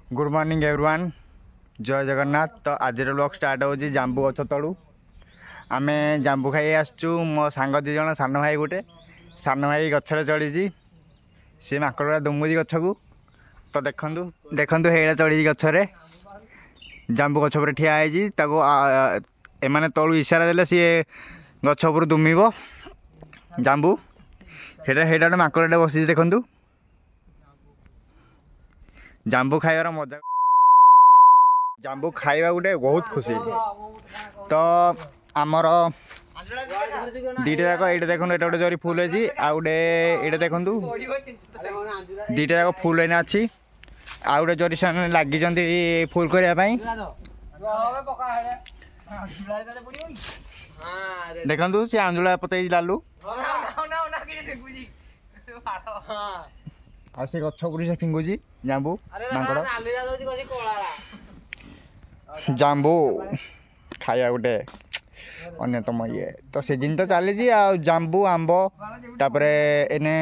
Good morning everyone जय जगन्नाथ। तो आज ब्लॉग स्टार्ट हो जांबू गछ तलू आम जांबू खाई आसचु। मो सांग दी जन सान भाई गोटे सान भाई गचर चढ़ी सी माकड़ा दुमुदी गछ को। तो देखु देखु हेड़ा चढ़ी गचरे जांबू गछ पर ठिया एमाने तलू इशारा देले सी गछ उपर दुमिब जांबू हेड़ा माकड़े बसी देखु जांबू खाइबार मजा जांबू खाइबा गोटे बहुत खुशी। तो आमर दीटा जाक ये देखो ये गोटे जरी फुल अच्छी आ गए ये देखु दीटा जाक फुल एना अच्छी आ गए जरी से लगी फुल करने देखु सी आंजुला पतई लालू आ से गछ से फिंगुची जांबू मांकड़ जांबू खाया गोटे अन्यतम ये। तो सीजन तो चली जांबू आंब तापर एने